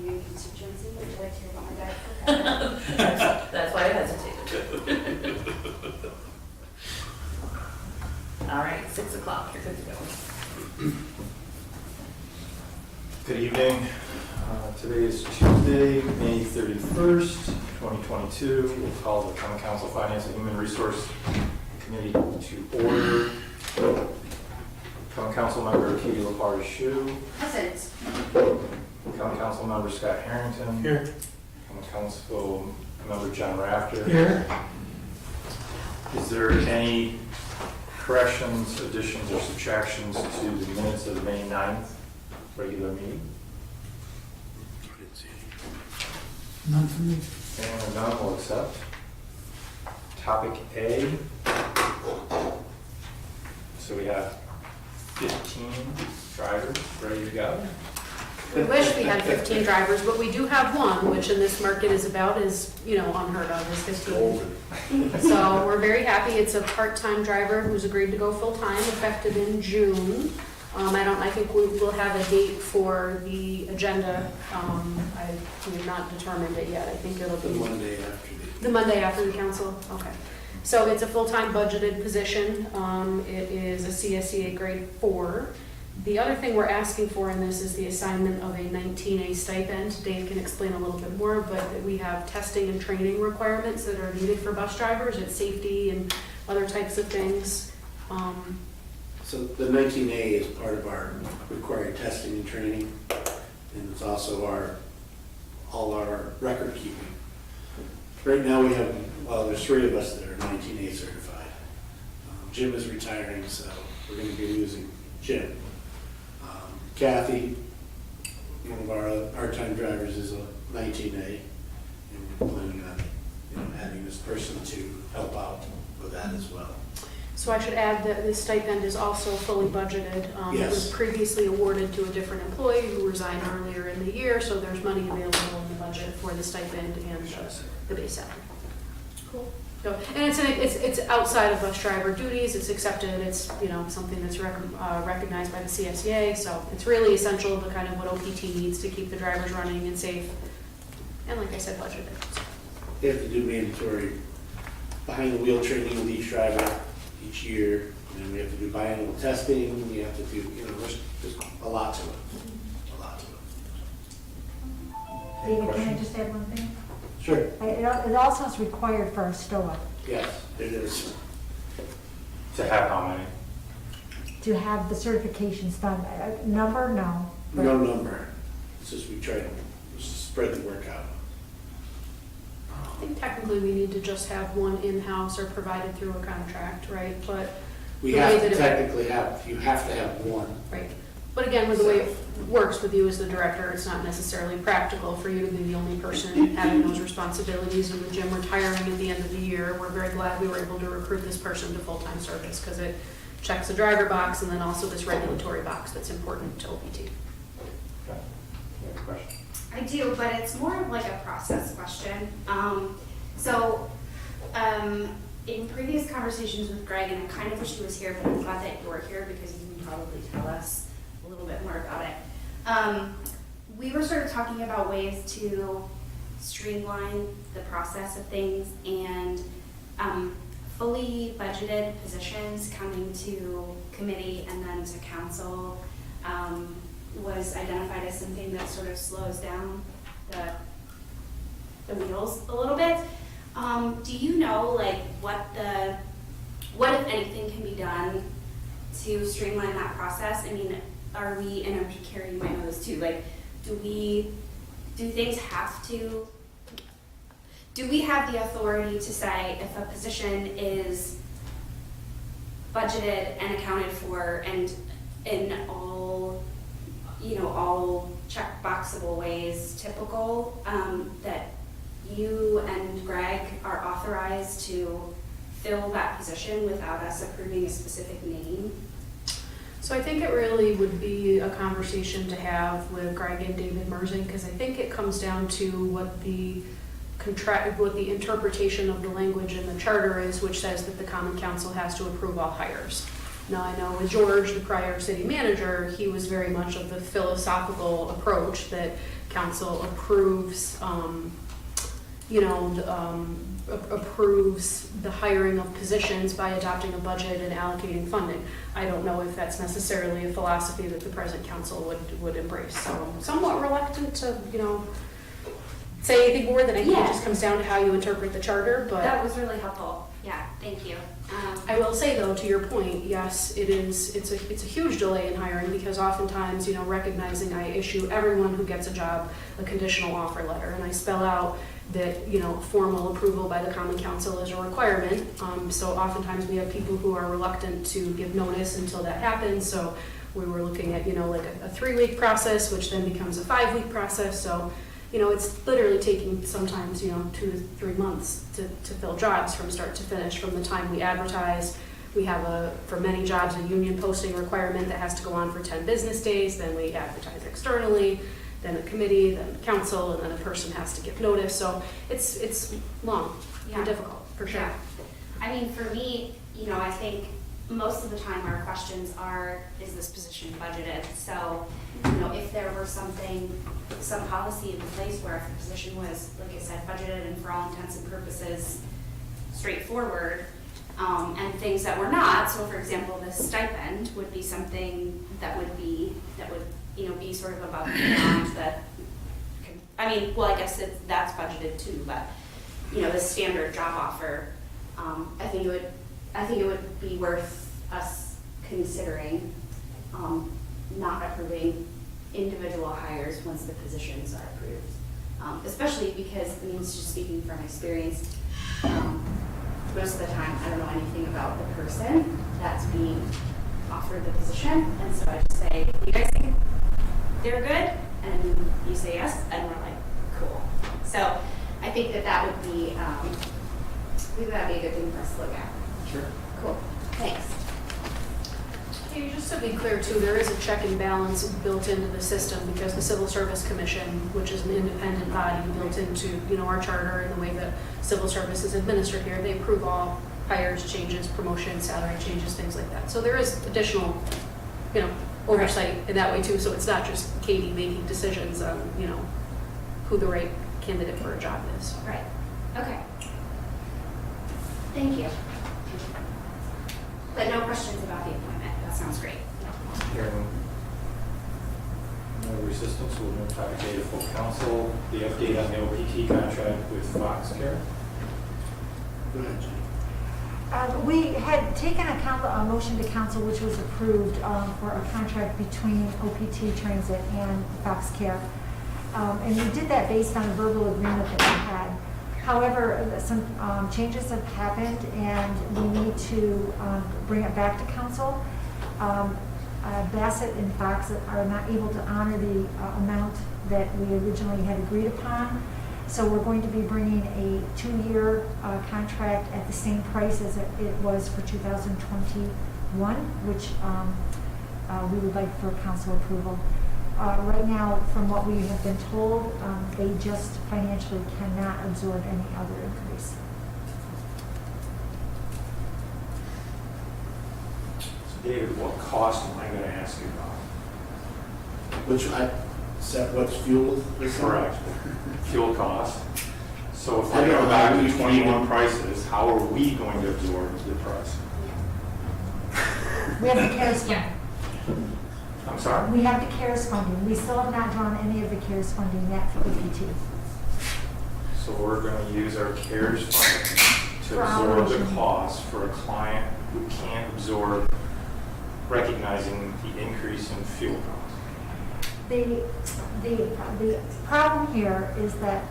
your constituency? Would you like to hear about my dad? That's why I hesitated. All right, 6 o'clock, you're good to go. Good evening. Today is Tuesday, May 31st, 2022. We'll call the Common Council Finance and Human Resource Committee to order. Common Council Member Katie Lafarge-Shu. Present. Common Council Member Scott Harrington. Here. Common Council Member John Rafter. Here. Is there any corrections, additions, or subtractions to the minutes of the May 9th regular meeting? None for me. And none will accept. Topic A. So we have 15 drivers ready to go. We wish we had 15 drivers, but we do have one, which in this market is about as, unheard of, is 15. So we're very happy. It's a part-time driver who's agreed to go full-time, effective in June. I think we will have a date for the agenda. We have not determined it yet. I think it'll be the Monday after the council. Okay. So it's a full-time budgeted position. It is a CSEA grade 4. The other thing we're asking for in this is the assignment of a 19A stipend. Dave can explain a little bit more, but that we have testing and training requirements that are needed for bus drivers. It's safety and other types of things. So the 19A is part of our required testing and training, and it's also all our record keeping. Right now we have, there's 3 of us that are 19A certified. Jim is retiring, so we're going to be losing Jim. Kathy, one of our part-time drivers, is a 19A, and we're planning on having this person to help out with that as well. So I should add that this stipend is also fully budgeted. It was Yes. previously awarded to a different employee who resigned earlier in the year, so there's money available in the budget for the stipend and the base salary. Cool. So, and it's outside of bus driver duties. It's accepted. It's something that's recognized by the CSEA. So it's really essential to kind of what OPT needs to keep the drivers running and safe. And like I said, budgeted. We have to do mandatory behind the wheel training with each driver each year, and then we have to do biannual testing. We have to do, there's a lot to it. A lot to it. David, can I just add one thing? Sure. It also is required for a STOA Yes, it is. To have how many? to have the certifications done. Number, no. but- No number. It's just we try to spread the work out. I think technically we need to just have one in-house or provided through a contract, right? But We the way have that to it- technically you have to have one. Right. But again, with the way it works with you as the director, it's not necessarily practical for you to be the only person having those responsibilities. And with Jim retiring at the end of the year, we're very glad we were able to recruit this person to full-time service because it checks the driver box and then also this regulatory box that's important to OPT. Okay. You have a question? I do, but it's more of like a process question. In previous conversations with Greg, and I kind of wish he was here, but I'm glad that you were here because you can probably tell us a little bit more about it. We were sort of talking about ways to streamline the process of things, and fully budgeted positions coming to committee and then to council was identified as something that sort of slows down the wheels a little bit. Do you know like what if anything can be done to streamline that process? I mean, are we, and I'm curious, you might know this too, like do we have the authority to say if a position is budgeted and accounted for and in all check-boxable ways typical, that you and Greg are authorized to fill that position without us approving a specific name? So I think it really would be a conversation to have with Greg and David Merzing, because I think it comes down to what the interpretation of the language in the charter is, which says that the Common Council has to approve all hires. Now, I know with George, the prior city manager, he was very much of the philosophical approach that council approves, approves the hiring of positions by adopting a budget and allocating funding. I don't know if that's necessarily a philosophy that the present council would embrace. So I'm somewhat reluctant to, say anything more than I think it just comes down to how you interpret the charter, but. That was really helpful. Yeah, thank you. I will say though, to your point, yes, it's a huge delay in hiring because oftentimes, recognizing I issue everyone who gets a job a conditional offer letter and I spell out that, formal approval by the common council is a requirement. So oftentimes we have people who are reluctant to give notice until that happens. So we were looking at, like a 3-week process, which then becomes a 5-week process. So it's literally taking sometimes, 2 to 3 months to fill jobs from start to finish. From the time we advertise, we have for many jobs, a union posting requirement that has to go on for 10 business days. Then we advertise externally, then a committee, then the council, and then a person has to give notice. So it's long and difficult, for sure. Yeah. I mean, for me, I think most of the time our questions are, is this position budgeted? So, if there were some policy in place where if the position was, like I said, budgeted and for all intents and purposes straightforward, and things that were not, so for example, the stipend would be something that would be sort of above and beyond that. I guess that's budgeted too, but, the standard job offer, I think it would be worth us considering not approving individual hires once the positions are approved. Especially because, it's just speaking from experience, most of the time I don't know anything about the person that's being offered the position, and so I just say, you guys think they're good? And you say yes, and we're like, cool. So I think that would be, that'd be a good thing for us to look at. Sure. Cool, thanks. Hey, just to be clear too, there is a check and balance built into the system because the Civil Service Commission, which is an independent body built into, our charter and the way that civil service is administered here, they approve all hires, changes, promotions, salary changes, things like that. So there is additional, oversight in that way too. So it's not just Katie making decisions on, who the right candidate for a job is. Right, okay. Thank you. But no questions about the appointment, that sounds great. Hearing no resistance, we'll move topic A to full council. The update on the OPT contract with Foxcare. Go ahead, Jenny. We had taken a motion to council which was approved for a contract between OPT Transit and Foxcare. And we did that based on a verbal agreement that we had. However, some changes have happened and we need to bring it back to council. Bassett and Fox are not able to honor the amount that we originally had agreed upon. So we're going to be bringing a 2-year contract at the same price as it was for 2021, which we would like for council approval. Right now, from what we have been told, they just financially cannot absorb any other increase. So David, what cost am I going to ask you about? What's fuel? Correct. Fuel cost. So if I we're don't going back know. to 21 prices, how are we going to absorb the price? We have the CARES funding. I'm sorry? We have the CARES funding. We still have not drawn any of the CARES funding yet for OPT. So we're going to use our CARES funding to For absorb the operation. cost for a client who can't absorb, recognizing the increase in fuel costs. The problem here is that,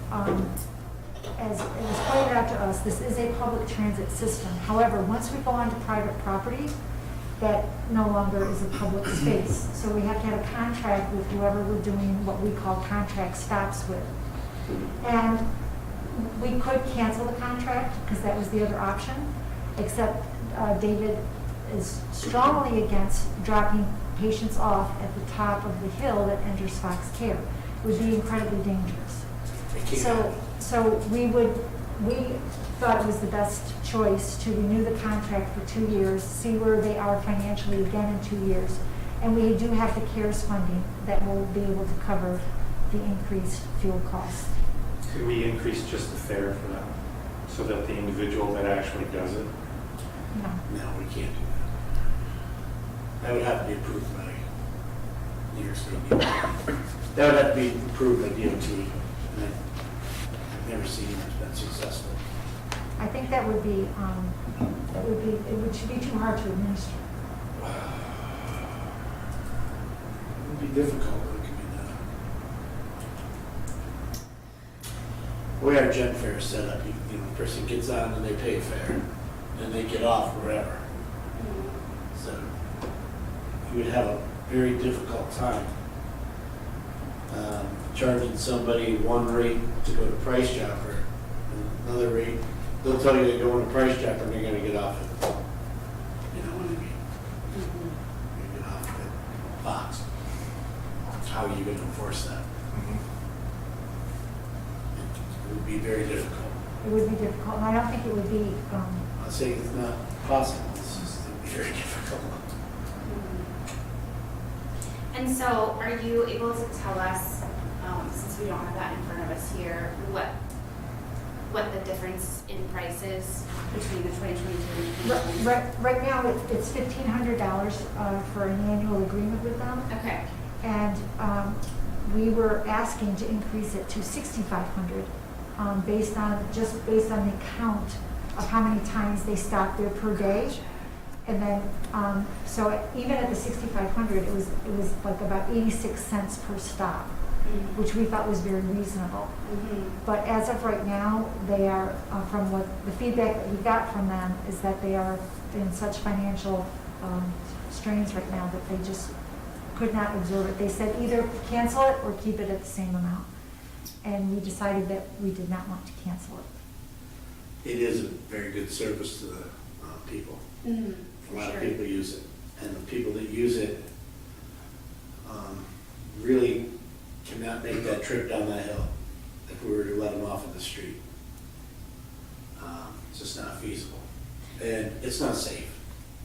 as it was pointed out to us, this is a public transit system. However, once we go onto private property, that no longer is a public space. So we have to have a contract with whoever we're doing what we call contract stops with. And we could cancel the contract, because that was the other option, except David is strongly against dropping patients off at the top of the hill that enters Foxcare. It would be incredibly dangerous. So we thought it was the best choice to renew the contract for 2 years, see where they are financially again in 2 years. And we do have the CARES funding that will be able to cover the increased fuel costs. Could we increase just the fare for them, so that the individual that actually does it? No. No, we can't do that. That would have to be approved by New York State DOT. That would have to be approved by DOT. And I've never seen it that's been successful. I think that would be, it should be too hard to administer. It would be difficult, but it could be done. The way our jet fare is set up, you know, a person gets on and they pay a fare, and they get off wherever. So you would have a very difficult time charging somebody one rate to go to Price Chopper, and another rate. They'll tell you they go on a Price Chopper and they're going to get off at, you know what I mean? You're going to get off at Fox. How are you going to enforce that? It would be very difficult. It would be difficult, and I don't think it would be, I'm not saying it's not possible, it's just it would be very difficult. And so, are you able to tell us, since we don't have that in front of us here, what the difference in price is between the 2022 and 2023? right now, it's $1,500 for an annual agreement with them. Okay. And we were asking to increase it to $6,500 based on the count of how many times they stop there per day. And then, so even at the $6,500, it was like about 86 cents per stop, which we thought was very reasonable. But as of right now, they are, from what the feedback that we got from them, is that they are in such financial strains right now that they just could not absorb it. They said either cancel it or keep it at the same amount. And we decided that we did not want to cancel it. It is a very good service to the people. A lot of people use it, and the people that use it really cannot make that trip down that hill if we were to let them off in the street. It's just not feasible, and it's not safe.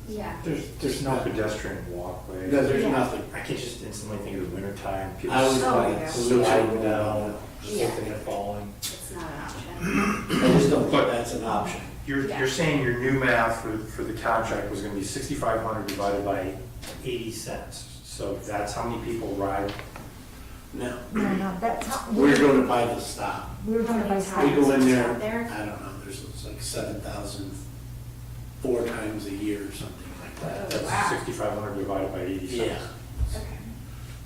Yeah. There's no pedestrian walkway. No, there's Yeah. nothing. I can just instantly think of the wintertime, people I was sliding yeah. sliding down, just Yeah. looking at falling. It's not an option. I just don't think that's an option. Yeah. You're saying your new math for the contract was gonna be 6,500 divided by 80 cents. So that's how many people ride? No, No, that's not. we're going to buy the stop. We were going to buy We stops. go in there, Stop there? I don't know, there's like 7,000 4 times a year or something like that. That's Wow. 6,500 divided by 80 cents. Yeah. Okay.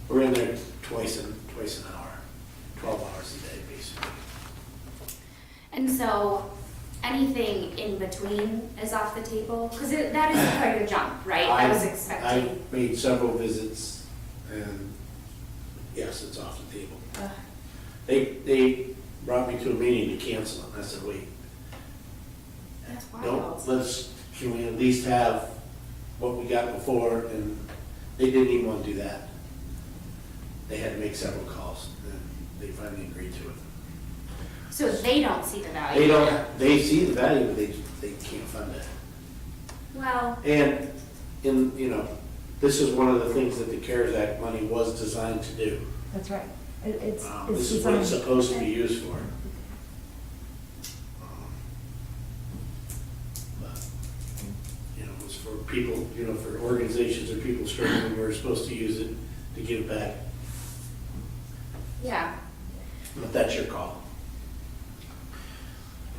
We're in there twice an hour, 12 hours a day, basically. And so, anything in between is off the table? Because that is quite a jump, right? I was expecting. I made several visits, and yes, it's off the table. Ugh. They brought me to a meeting to cancel it, and I said, wait, That's don't, wild. can we at least have what we got before? And they didn't even want to do that. They had to make several calls, and they finally agreed to it. So they don't see the value. They see the value, but they can't fund it. Well, And this is one of the things that the CARES Act money was designed to do. That's right. It's This is what it's designed. supposed to be used for. But, it's for people, for organizations or people struggling, we're supposed to use it to give back. yeah. But that's your call.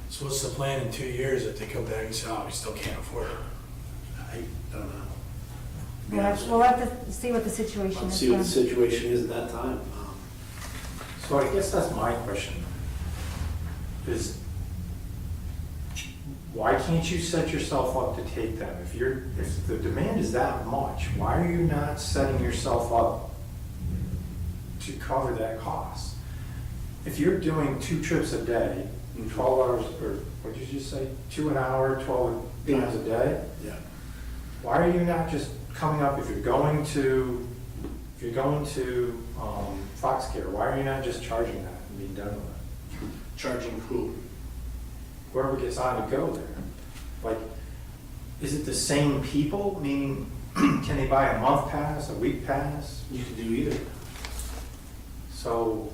So what's the plan in 2 years if they come back and say, oh, we still can't afford it? I don't know. We'll have to see what the situation I'll is see what the then. situation is at that time. So I guess that's my question, is why can't you set yourself up to take them? If the demand is that much, why are you not setting yourself up to cover that cost? If you're doing 2 trips a day, 12 hours, or what did you just say, 2 an hour, 12 times a day? Yeah. Why are you not just coming up, if you're going to Foxcare, why are you not just charging that and being done with it? Charging who? Whoever gets on to go there. Like, is it the same people? Meaning, can they buy a month pass, a week pass? You can do either. So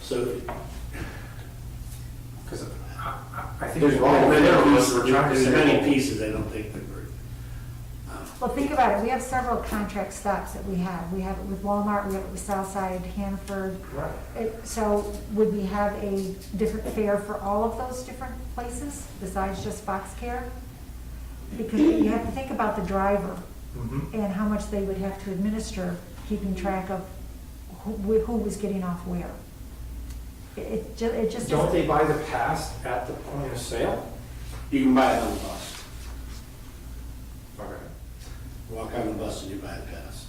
So Because I think there's we're all many there, pieces, we're trying to there's say. many pieces I don't think that we're. Well, think about it, we have several contract stops that we have. We have it with Walmart, we have it with Southside, Hanford. Right. So would we have a different fare for all of those different places besides just Foxcare? Because you have to think about the driver Mhm. and how much they would have to administer, keeping track of who was getting off where. It just. Don't they buy the pass at the point of sale? You can buy it on the bus. Okay. Walk on the bus and you buy the pass.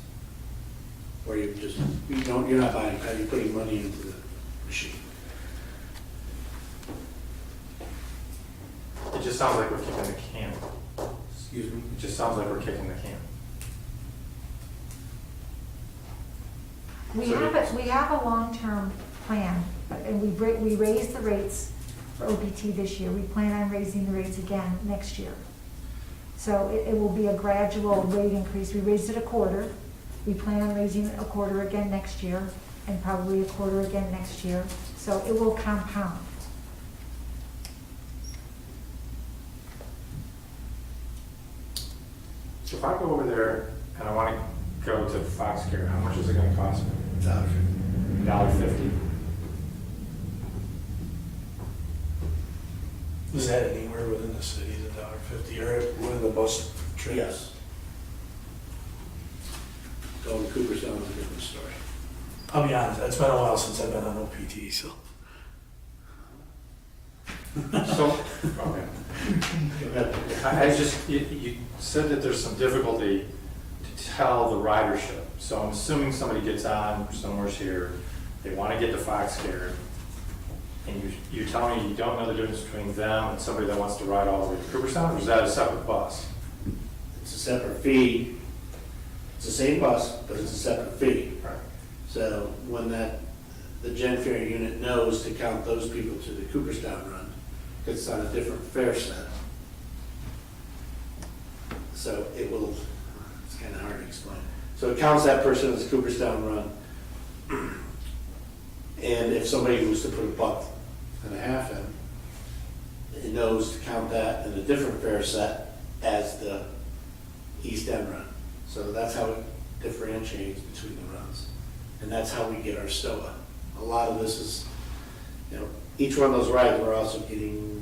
Or you just, you're not buying a pass, you're putting money into the machine. It just sounds like we're kicking the can. Excuse me? It just sounds like we're kicking the can. We have a long-term plan, and we raised the rates for OPT this year. We plan on raising the rates again next year. So it will be a gradual rate increase. We raised it a quarter. We plan on raising it a quarter again next year, and probably a quarter again next year. So it will compound. So if I go over there and I want to go to Foxcare, how much is it going to cost me? $1.50. Is that anywhere within the city, $1.50, or within the bus trip? Yes. Going to Cooperstown is a different story. I'll be honest, it's been a while since I've been on OPT, so. So, okay. I just, you said that there's some difficulty to tell the ridership. So I'm assuming somebody gets on somewhere's here, they want to get to Foxcare, and you tell me you don't know the difference between them and somebody that wants to ride all the way to Cooperstown, or is that a separate bus? It's a separate fee. It's the same bus, but it's a separate fee. Right. So when the Gen Fare unit knows to count those people to the Cooperstown run, it's on a different fare set. So it will, it's kind of hard to explain. So it counts that person as Cooperstown run. And if somebody was to put $1.50 in, it knows to count that in a different fare set as the East End run. So that's how it differentiates between the runs. And that's how we get our STOA. A lot of this is, each one of those rides, we're also getting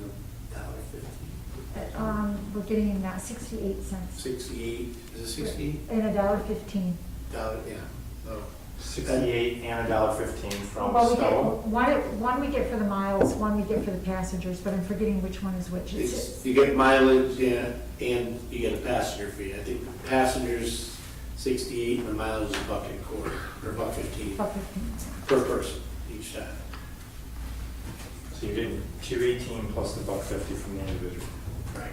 $1.50. We're getting 68 cents 68, is it 68? and $1.15. Yeah. So 68 and $1.15 from Well, we get, Stowe. one we get for the miles, one we get for the passengers, but I'm forgetting which one is which. you get mileage, yeah, and you get a passenger fee. I think the passengers 68 and the mileage is $1.25 or $1.15 $1.15. per person each time. So you're getting $2.18 plus the $1.50 from the individual. Right.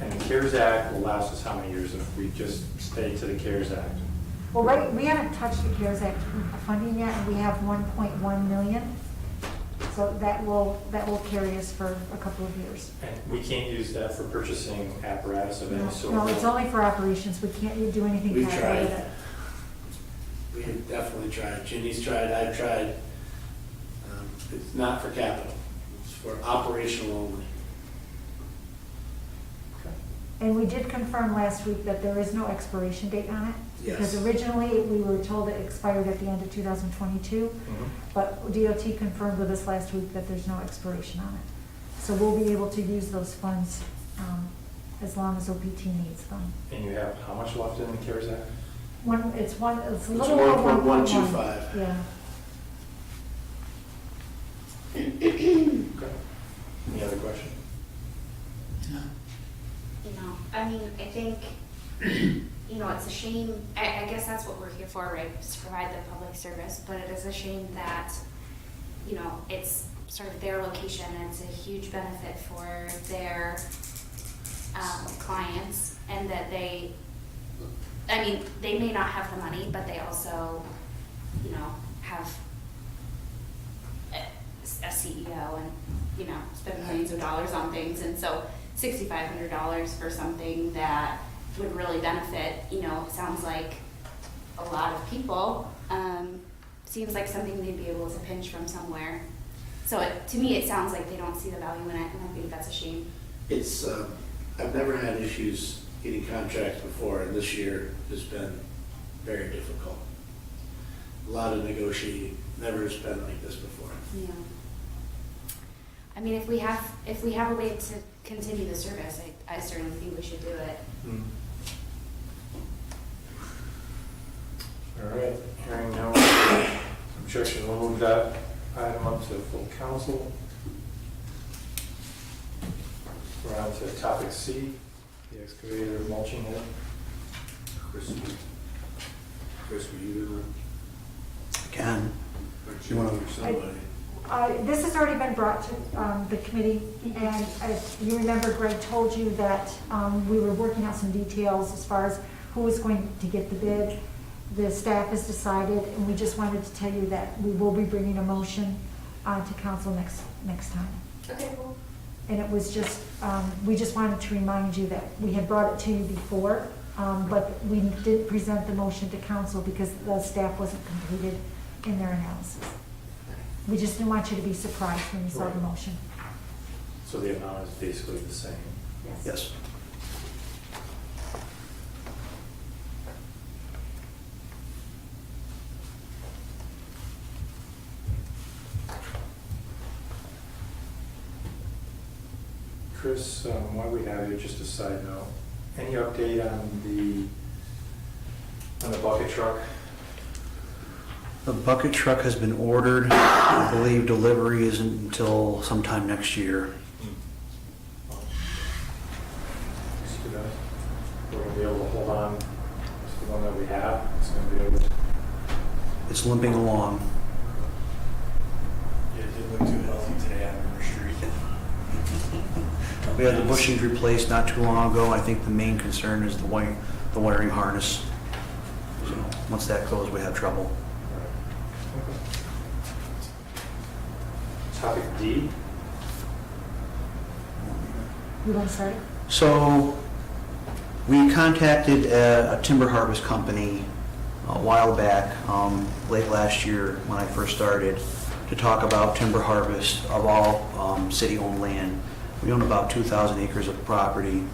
And the CARES Act will last us how many years if we just stay to the CARES Act? Well, right, we haven't touched the CARES Act funding yet, and we have 1.1 million. So that will carry us for a couple of years. And we can't use that for purchasing apparatus of any sort? No, it's only for operations. We can't do anything We've capital tried. with it. We have definitely tried. Ginny's tried, I've tried. It's not for capital. It's for operational only. And we did confirm last week that there is no expiration date on it. Yes. Because originally, we were told it expired at the end of 2022, Mhm. but DOT confirmed with us last week that there's no expiration on it. So we'll be able to use those funds as long as OPT needs them. And you have how much left in the CARES Act? It's a It's little over 1.125. Yeah. Okay. Any other question? I mean, I think, it's a shame, I guess that's what we're here for, right, is to provide the public service, but it is a shame that, it's sort of their location, and it's a huge benefit for their clients, and that they may not have the money, but they also, have a CEO and, spend millions of dollars on things, and so $6,500 for something that would really benefit, it sounds like a lot of people. seems like something they'd be able to pinch from somewhere. So to me, it sounds like they don't see the value in it, and I think that's a shame. It's, I've never had issues getting contracts before, and this year has been very difficult. A lot of negotiating, never has been like this before. Yeah. I mean, if we have a way to continue the service, I certainly think we should do it. All right, hearing no objection, we'll move that item up to full council. We're on to topic C, the excavator mulching head. Chris, were you, Again, you want to somebody? This has already been brought to the committee, and if you remember, Greg told you that we were working out some details as far as who was going to get the bid. The staff has decided, and we just wanted to tell you that we will be bringing a motion to council next time. Okay, cool. And it was just, we just wanted to remind you that we had brought it to you before, but we didn't present the motion to council because the staff wasn't completed in their analysis. We just didn't want you to be surprised when you saw the motion. So the amount is basically the same. yes. Chris, while we have you, just a side note, any update on the bucket truck? The bucket truck has been ordered. I believe delivery isn't until sometime next year. We're gonna be able to hold on to the one that we have. It's gonna be able to. It's limping along. Yeah, it didn't look too healthy today on River Street. We had the bushings replaced not too long ago. I think the main concern is the wiring harness. So once that goes, we have trouble. Topic D. You want to start it? So we contacted a timber harvest company a while back, late last year when I first started, to talk about timber harvest of all city-owned land. We own about 2,000 acres of property.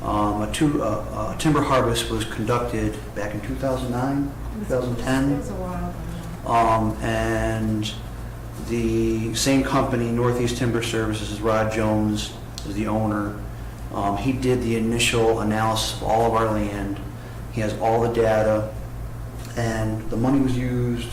A timber harvest was conducted back in 2009, 2010. It was a while. And the same company, Northeast Timber Services, Rod Jones is the owner. He did the initial analysis of all of our land. He has all the data, and the money was used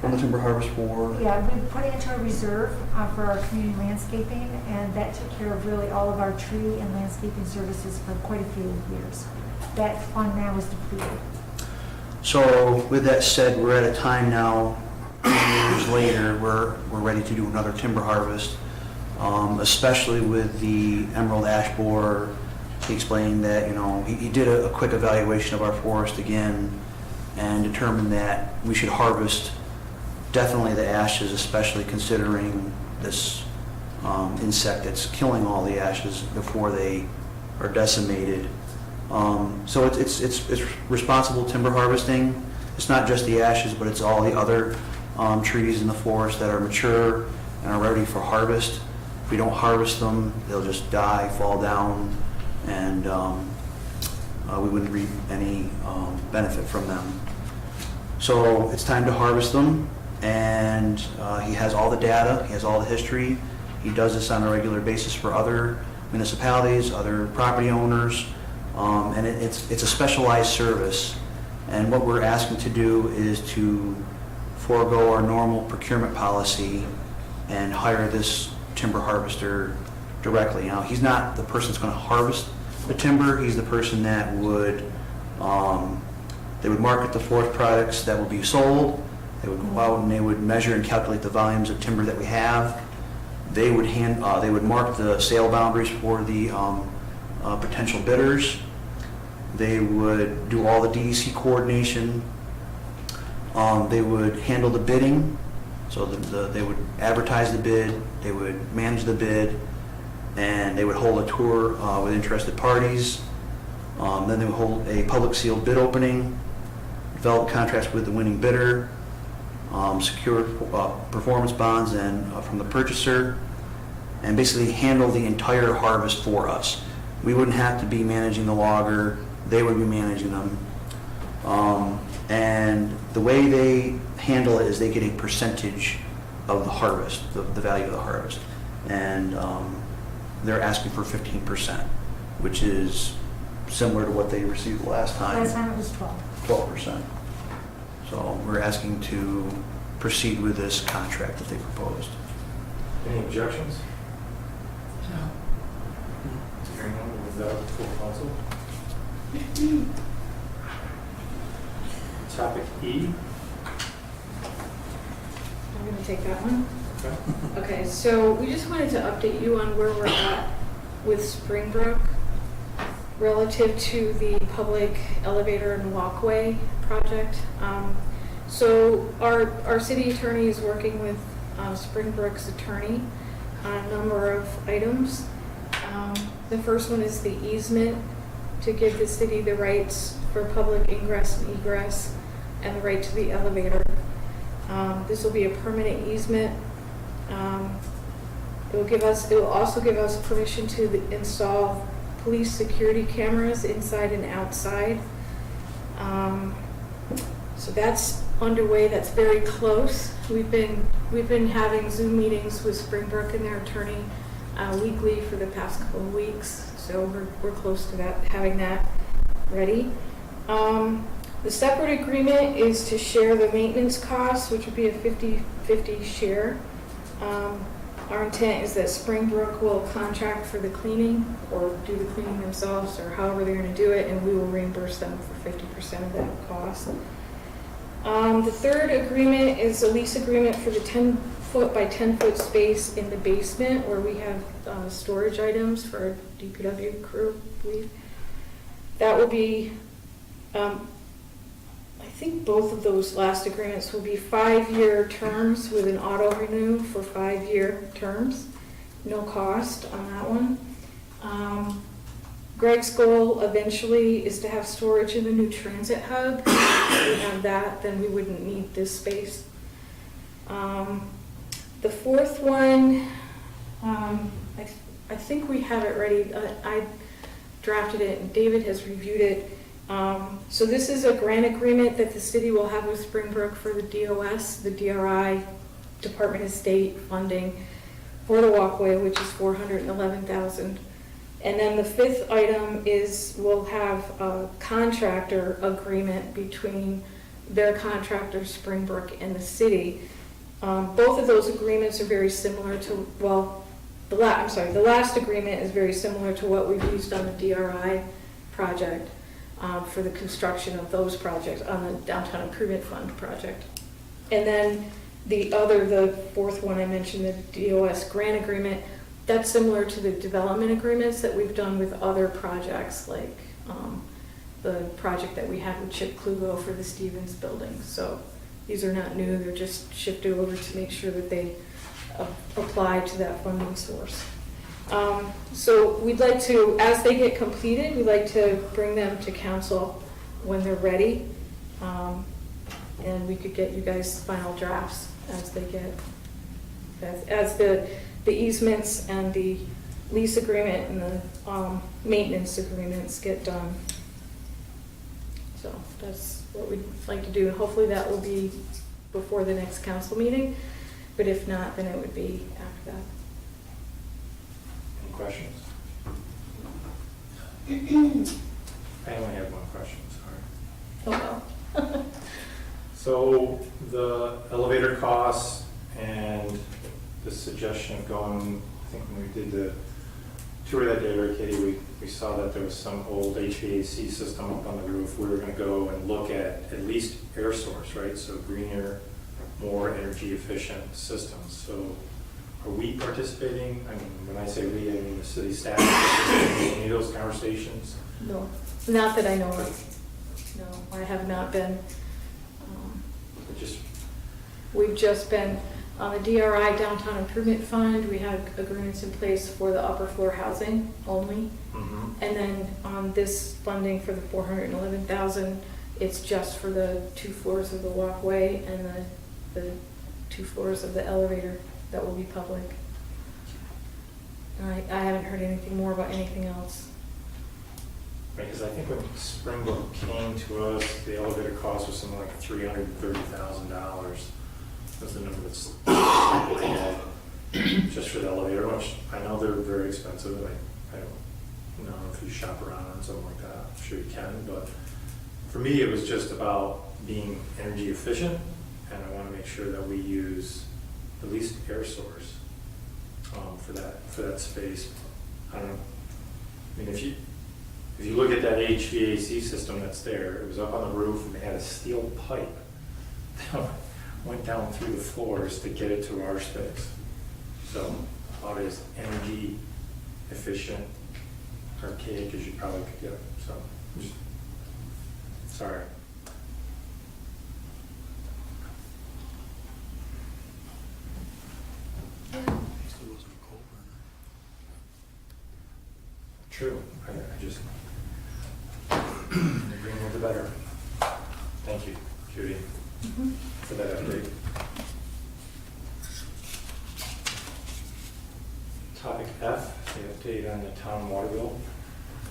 from the Timber Harvest Board. Yeah, we put it into a reserve for our community landscaping, and that took care of really all of our tree and landscaping services for quite a few years. That fund now is depleted. So with that said, we're at a time now, years later, we're ready to do another timber harvest, especially with the emerald ash borer. He explained that, he did a quick evaluation of our forest again and determined that we should harvest definitely the ashes, especially considering this insect that's killing all the ashes before they are decimated. So it's responsible timber harvesting. It's not just the ashes, but it's all the other trees in the forest that are mature and are ready for harvest. If we don't harvest them, they'll just die, fall down, and we wouldn't reap any benefit from them. So it's time to harvest them, and he has all the data, he has all the history. He does this on a regular basis for other municipalities, other property owners, and it's a specialized service. And what we're asking to do is to forego our normal procurement policy and hire this timber harvester directly. Now, he's not the person that's going to harvest the timber. He's the person that would, they would market the forest products that will be sold. They would go out and they would measure and calculate the volumes of timber that we have. They would they would mark the sale boundaries for the potential bidders. They would do all the DEC coordination. They would handle the bidding. So they would advertise the bid, they would manage the bid, and they would hold a tour with interested parties. Then they would hold a public sealed bid opening, develop contracts with the winning bidder, secure performance bonds and from the purchaser, and basically handle the entire harvest for us. We wouldn't have to be managing the logger, they would be managing them. And the way they handle it is they get a percentage of the harvest, the value of the harvest. And they're asking for 15%, which is similar to what they received last time. Last time it was 12. 12%. So we're asking to proceed with this contract that they proposed. Any objections? No. Hearing none, we'll move that to full council. Topic E. I'm gonna take that one. Okay. Okay, so we just wanted to update you on where we're at with Springbrook relative to the public elevator and walkway project. So our city attorney is working with Springbrook's attorney on a number of items. The first one is the easement to give the city the rights for public ingress and egress and the right to the elevator. This will be a permanent easement. It will also give us permission to install police security cameras inside and outside. So that's underway, that's very close. We've been having Zoom meetings with Springbrook and their attorney weekly for the past couple of weeks. So we're close to that, having that ready. The separate agreement is to share the maintenance costs, which would be a 50-50 share. Our intent is that Springbrook will contract for the cleaning or do the cleaning themselves or however they're going to do it, and we will reimburse them for 50% of that cost. The third agreement is a lease agreement for the 10-foot by 10-foot space in the basement where we have storage items for our DPW crew, I believe. That will be, I think both of those last agreements will be 5-year terms with an auto renew for 5-year terms. No cost on that one. Greg's goal eventually is to have storage in the new transit hub. If we have that, then we wouldn't need this space. The fourth one, I think we have it ready. I drafted it and David has reviewed it. So this is a grant agreement that the city will have with Springbrook for the DOS, the DRI, Department of State funding for the walkway, which is $411,000. And then the fifth item is we'll have a contractor agreement between their contractor, Springbrook, and the city. Both of those agreements are very similar to, well, the last agreement is very similar to what we've used on the DRI project for the construction of those projects on the Downtown Improvement Fund project. And then the fourth one I mentioned, the DOS grant agreement, that's similar to the development agreements that we've done with other projects, like the project that we had with Chip Klugo for the Stevens building. So these are not new, they're just shifted over to make sure that they apply to that funding source. So we'd like to, as they get completed, we'd like to bring them to council when they're ready. And we could get you guys final drafts as they get, as the easements and the lease agreement and the maintenance agreements get done. So that's what we'd like to do. And hopefully that will be before the next council meeting. But if not, then it would be after that. Any questions? I only have one question, sorry. Oh, well. So the elevator costs and the suggestion of going, I think when we did the tour that day, right, Katie, we saw that there was some old HVAC system up on the roof. We were going to go and look at least air source, right? So greener, more energy efficient systems. So are we participating? I mean, when I say we, I mean the city staff participating in any of those conversations? No, not that I know of. No, I have not been. We've just been on the DRI Downtown Improvement Fund. We had agreements in place for the upper floor housing only. Mm-hmm. And then on this funding for the 411,000, it's just for the 2 floors of the walkway and the the 2 floors of the elevator that will be public. I haven't heard anything more about anything else. Because I think when Springbrook came to us, the elevator cost was something like $330,000. That's the number that's just for the elevator, which I know they're very expensive. I don't know if you shop around on something like that. I'm sure you can, but for me, it was just about being energy efficient, and I want to make sure that we use the least air source for that space. I don't know. I mean, if you look at that HVAC system that's there, it was up on the roof and they had a steel pipe that went down through the floors to get it to our space. So about as energy efficient, archaic as you probably could get. So, just, sorry. Still wasn't cold then. True. I just, the greener the better. Thank you, Judy, for that update. Topic F, the update on the town water bill.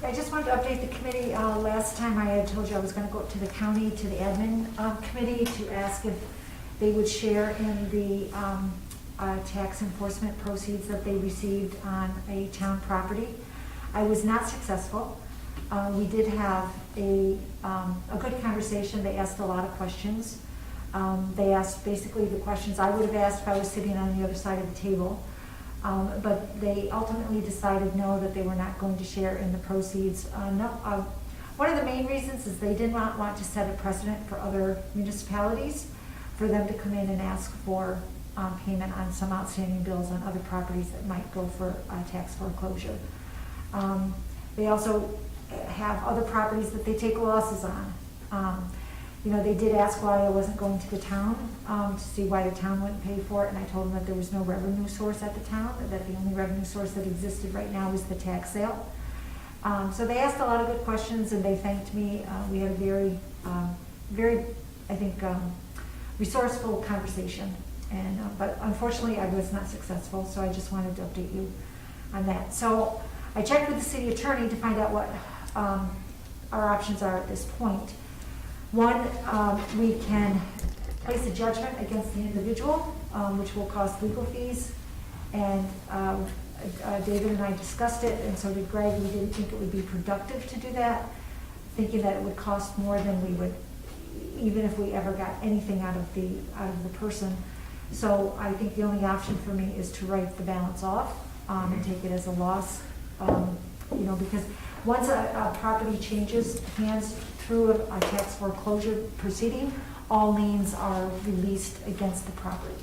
I just wanted to update the committee. Last time I had told you I was going to go up to the county, to the admin committee, to ask if they would share in the tax enforcement proceeds that they received on a town property. I was not successful. We did have a good conversation. They asked a lot of questions. They asked basically the questions I would have asked if I was sitting on the other side of the table. But they ultimately decided no, that they were not going to share in the proceeds. One of the main reasons is they did not want to set a precedent for other municipalities for them to come in and ask for payment on some outstanding bills on other properties that might go for tax foreclosure. They also have other properties that they take losses on. They did ask why I wasn't going to the town to see why the town wouldn't pay for it, and I told them that there was no revenue source at the town, that the only revenue source that existed right now was the tax sale. So they asked a lot of good questions, and they thanked me. We had a very, I think, resourceful conversation. But unfortunately, I was not successful, so I just wanted to update you on that. So I checked with the city attorney to find out what our options are at this point. One, we can place a judgment against the individual, which will cost legal fees. And David and I discussed it, and so did Greg. We didn't think it would be productive to do that, thinking that it would cost more than we would, even if we ever got anything out of the person. So I think the only option for me is to write the balance off and take it as a loss. Because once a property changes hands through a tax foreclosure proceeding, all liens are released against the property.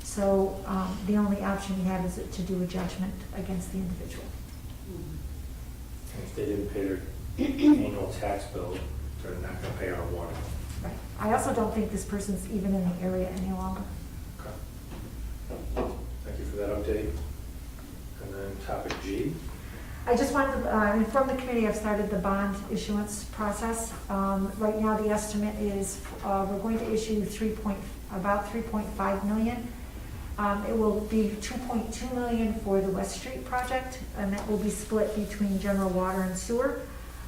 So the only option we have is to do a judgment against the individual. If they didn't pay their annual tax bill, they're not going to pay our water. Right. I also don't think this person's even in the area any longer. Okay. Thank you for that update. And then topic G. I just wanted to inform the committee I've started the bond issuance process. Right now, the estimate is we're going to issue about 3.5 million. It will be 2.2 million for the West Street project, and that will be split between general water and sewer.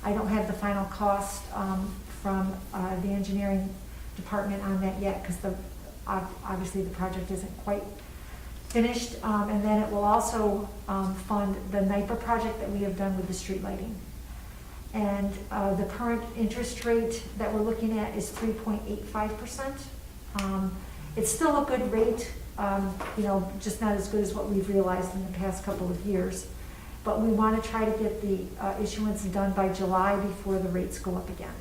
I don't have the final cost from the engineering department on that yet, because obviously the project isn't quite finished. And then it will also fund the NYPA project that we have done with the street lighting. And the current interest rate that we're looking at is 3.85%. It's still a good rate, just not as good as what we've realized in the past couple of years. But we want to try to get the issuance done by July before the rates go up again.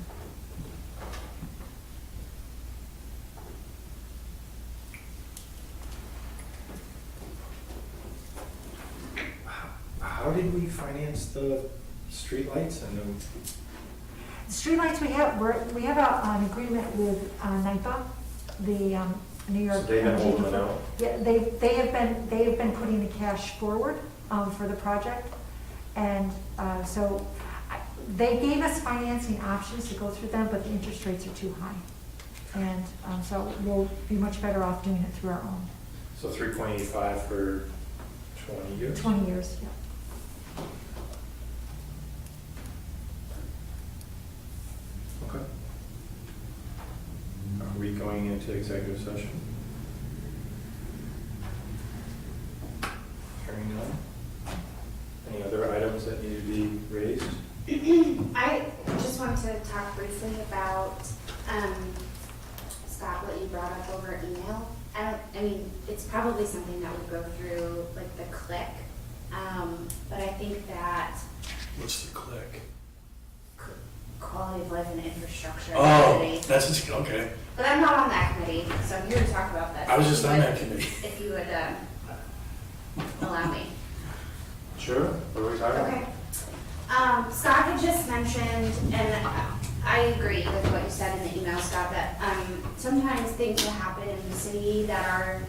How did we finance the streetlights and the Streetlights, we have an agreement with NYPA, the New York. So they've been holding it out? Yeah, they have been putting the cash forward for the project, and they gave us financing options to go through them, but the interest rates are too high. And so we'll be much better off doing it through our own. So 3.85 for 20 years? 20 years, yeah. Okay. Are we going into executive session? Hearing none. Any other items that need to be raised? I just wanted to talk briefly about, Scott, what you brought up over email. I mean, it's probably something that would go through like the click, but I think that What's the click? quality of life and infrastructure Oh, committee. that's just, okay. But I'm not on that committee, so I'm here to talk about that. I was just If you on would- that committee. If you would, allow me. Sure. What are we talking about? Okay. Scott had just mentioned, and I agree with what you said in the email, Scott, that sometimes things will happen in the city that are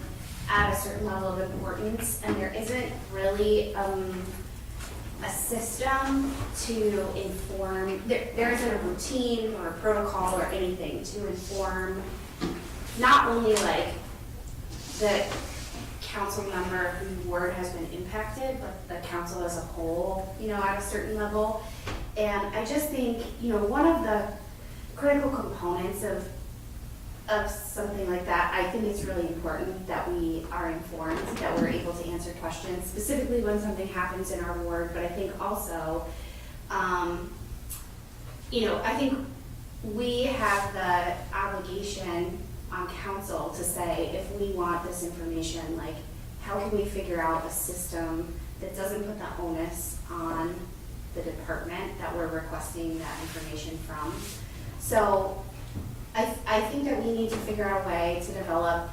at a certain level of importance, and there isn't really a system to inform, there isn't a routine or a protocol or anything to inform not only like the council member whose ward has been impacted, but the council as a whole, you know, at a certain level. And I just think, you know, one of the critical components of something like that, I think it's really important that we are informed, that we're able to answer questions, specifically when something happens in our ward, but I think also, you know, I think we have the obligation on council to say, if we want this information, like, how can we figure out a system that doesn't put the onus on the department that we're requesting that information from? So I think that we need to figure out a way to develop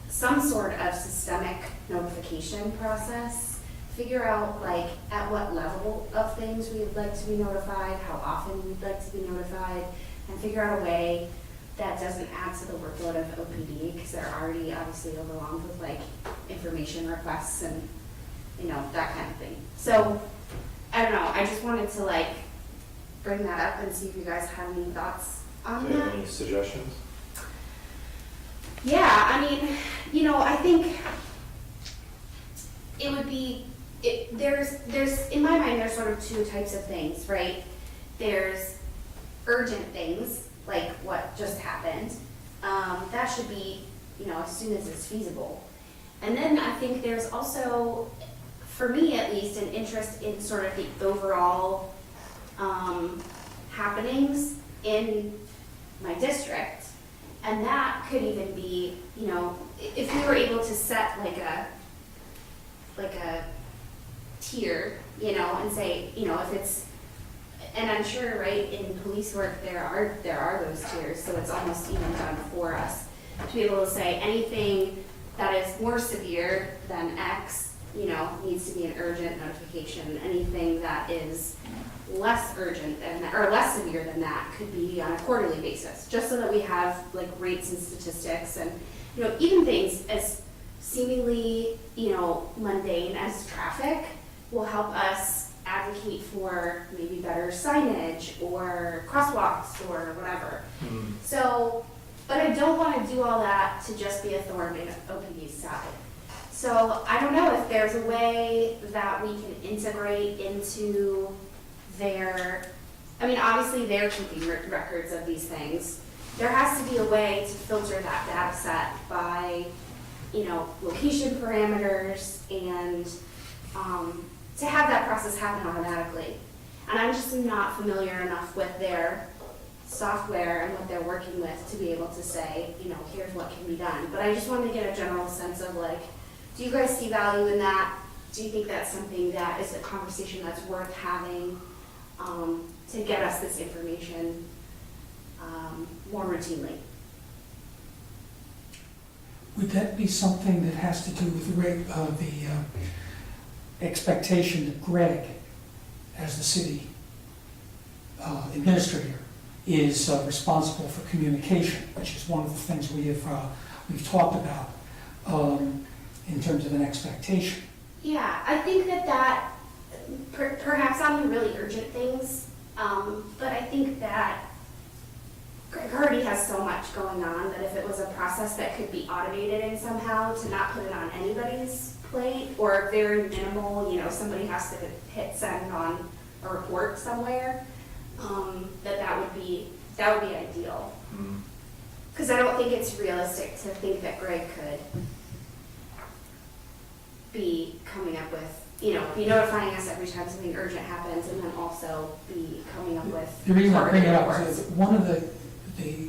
some sort of systemic notification process, figure out like at what level of things we would like to be notified, how often we'd like to be notified, and figure out a way that doesn't add to the workload of OPD, because they're already obviously overwhelmed with like information requests and, you know, that kind of thing. So, I don't know, I just wanted to like bring that up and see if you guys have any thoughts on Do you that. have any suggestions? Yeah, I mean, you know, I think it would be, there's, in my mind, there's sort of two types of things, right? There's urgent things, like what just happened. That should be, you know, as soon as it's feasible. And then I think there's also, for me at least, an interest in sort of the overall happenings in my district. And that could even be, you know, if we were able to set like a tier, you know, and say, you know, if it's, and I'm sure, right, in police work, there are those tiers, so it's almost even done for us to be able to say anything that is more severe than X, you know, needs to be an urgent notification. Anything that is less urgent than that, or less severe than that, could be on a quarterly basis, just so that we have like rates and statistics, and, you know, even things as seemingly, you know, mundane as traffic will help us advocate for maybe better signage or crosswalks or whatever. So, but I don't want to do all that to just be a thorn in OPD's side. So I don't know if there's a way that we can integrate into their, I mean, obviously they're keeping records of these things. There has to be a way to filter that data set by, you know, location parameters and to have that process happen automatically. And I'm just not familiar enough with their software and what they're working with to be able to say, you know, here's what can be done. But I just wanted to get a general sense of like, do you guys see value in that? Do you think that's something that is a conversation that's worth having to get us this information more routinely? Would that be something that has to do with the expectation that Greg, as the city administrator, is responsible for communication, which is one of the things we've talked about in terms of an expectation? Yeah, I think that perhaps on the really urgent things, but I think that Greg already has so much going on that if it was a process that could be automated in somehow to not put it on anybody's plate, or very minimal, you know, somebody has to hit send on a report somewhere, that would be ideal. Mm. Because I don't think it's realistic to think that Greg could be coming up with, you know, be notifying us every time something urgent happens, and then also be coming up with. The reason I bring it up targeted is reports. that one of the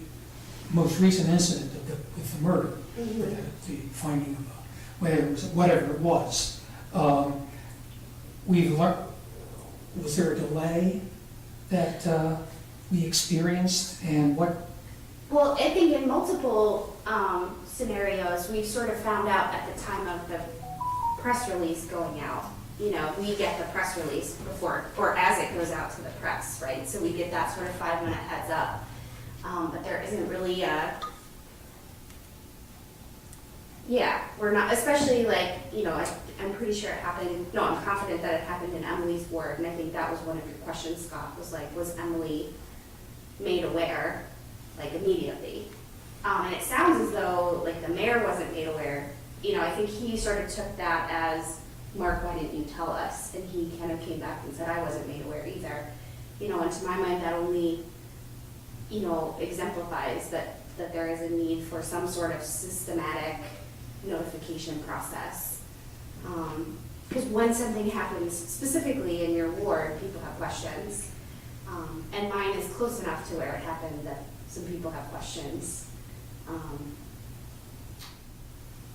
most recent incident with the murder, Mhm. with the finding of whatever it was, we've learned, was there a delay that we experienced, and what? Well, I think in multiple scenarios, we've sort of found out at the time of the press release going out. You know, we get the press release before, or as it goes out to the press, right? So we get that sort of 5-minute heads up. But there isn't really we're not, especially like, you know, I'm pretty sure it happened, no, I'm confident that it happened in Emily's ward, and I think that was one of your questions, Scott, was like, was Emily made aware, like, immediately? And it sounds as though, like, the mayor wasn't made aware. You know, I think he sort of took that as, Mark, why didn't you tell us? And he kind of came back and said, I wasn't made aware either. You know, and to my mind, that only, you know, exemplifies that there is a need for some sort of systematic notification process. Because when something happens specifically in your ward, people have questions. And mine is close enough to where it happened that some people have questions.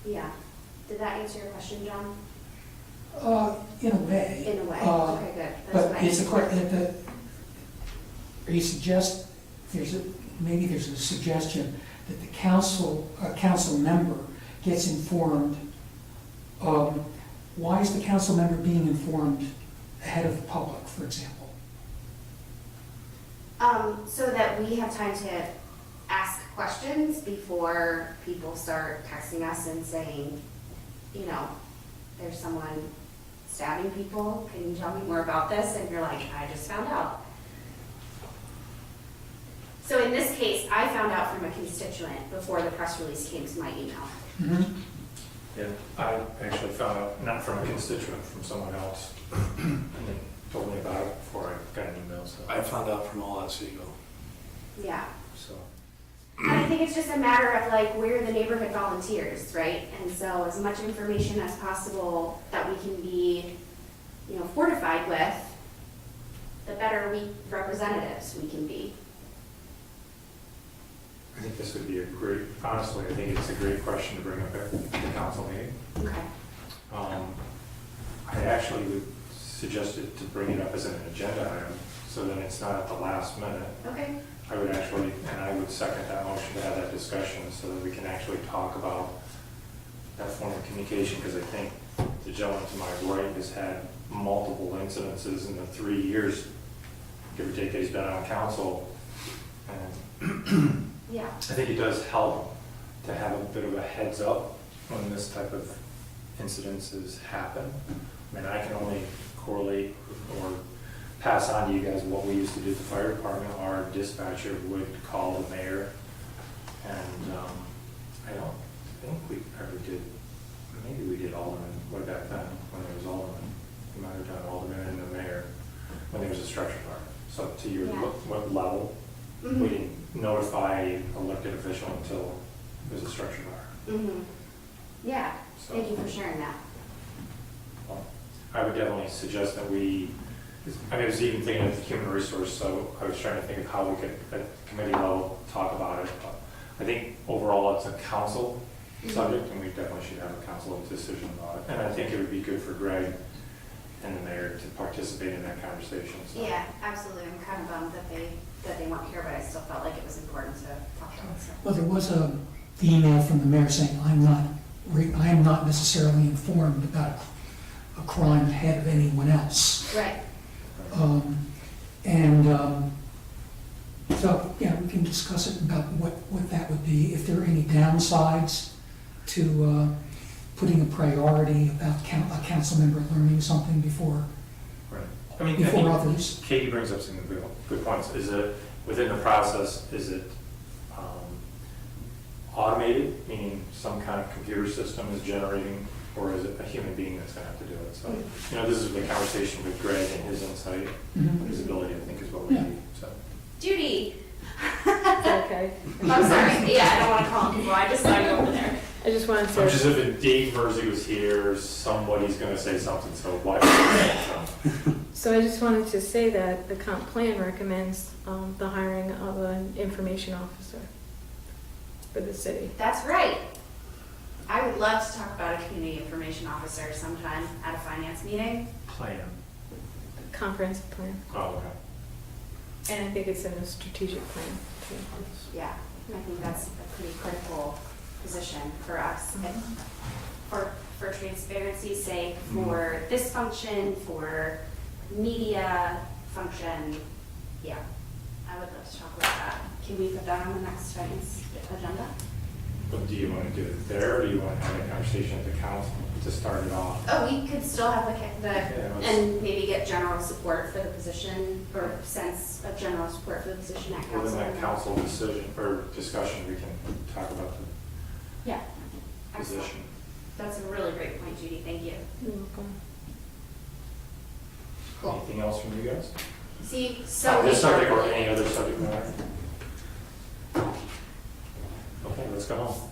Yeah. Did that answer your question, John? In a way. In a way? Okay, good. That's what But I- it's are you suggest, maybe there's a suggestion that the council member gets informed. Why is the council member being informed ahead of the public, for example? So that we have time to ask questions before people start texting us and saying, you know, there's someone stabbing people, can you tell me more about this? And you're like, I just found out. So in this case, I found out from a constituent before the press release came to my email. Mhm. Yeah, I actually found out, not from a constituent, from someone else. And they told me about it before I got an email, so. I found out from all that Seagull. Yeah. So, And I think it's just a matter of like, we're the neighborhood volunteers, right? And so as much information as possible that we can be, you know, fortified with, the better representatives we can be. I think this would be honestly, I think it's a great question to bring up at the council meeting. Okay. I actually would suggest it to bring it up as an agenda item, so that it's not at the last minute. Okay. I would second that motion to have that discussion, so that we can actually talk about that form of communication, because I think the gentleman to my right has had multiple incidences in the 3 years, give or take, that he's been on council. And Yeah. I think it does help to have a bit of a heads up when this type of incidences happen. I mean, I can only correlate or pass on to you guys what we used to do at the fire department. Our dispatcher would call the mayor, and I don't think we ever did, maybe we did alderman way back then, when there was alderman. We might have done alderman and the mayor when there was a structure fire. So to your, Yeah. what level? Mhm. We didn't notify elected official until there was a structure fire. Mhm. Yeah. So, Thank you for sharing that. well, I would definitely suggest that I was even thinking of the human resource, so I was trying to think of how we could, at committee level, talk about it. But I think overall it's a council subject, and we definitely should have a council decision about it. And I think it would be good for Greg and the mayor to participate in that conversation. So. Yeah, absolutely. I'm kind of bummed that they weren't here, but I still felt like it was important to talk about. So. Well, there was the email from the mayor saying, I am not necessarily informed about a crime ahead of anyone else. Right. So, yeah, we can discuss it about what that would be, if there are any downsides to putting a priority about a council member learning something before Right. I mean, others. Katie brings up some good points. Is it, within the process, is it automated, meaning some kind of computer system is generating, or is it a human being that's gonna have to do it? So, this is the conversation with Greg and his insight, Mhm. his ability, I think, is what we Yeah. need, so. Judy. Okay. I'm sorry, yeah, I don't wanna call people, I just saw you over there. I just wanted I'm just, to, if Dave Mersey was here, somebody's gonna say something, so why? So, so I just wanted to say that the comp plan recommends the hiring of an information officer for the city. That's right. I would love to talk about a community information officer sometime at a finance meeting. Plan. Comprehensive plan. Oh, okay. And I think it's in a strategic plan too. Yeah, and I think that's a pretty critical position for us. For transparency's sake, for this function, for media function, yeah. I would love to talk about that. Can we put that on the next finance agenda? But do you want to do it there, or do you want to have a conversation at the council to start it off? Oh, we could still have let's- and maybe get general support for the position, or sense of general support for the position at council. Within that council decision, or discussion, we can talk about the Yeah. Excellent. position. That's a really great point, Judy, thank you. You're welcome. Cool. Anything else from you guys? See, so. This subject or any other subject matter? Okay, let's go home.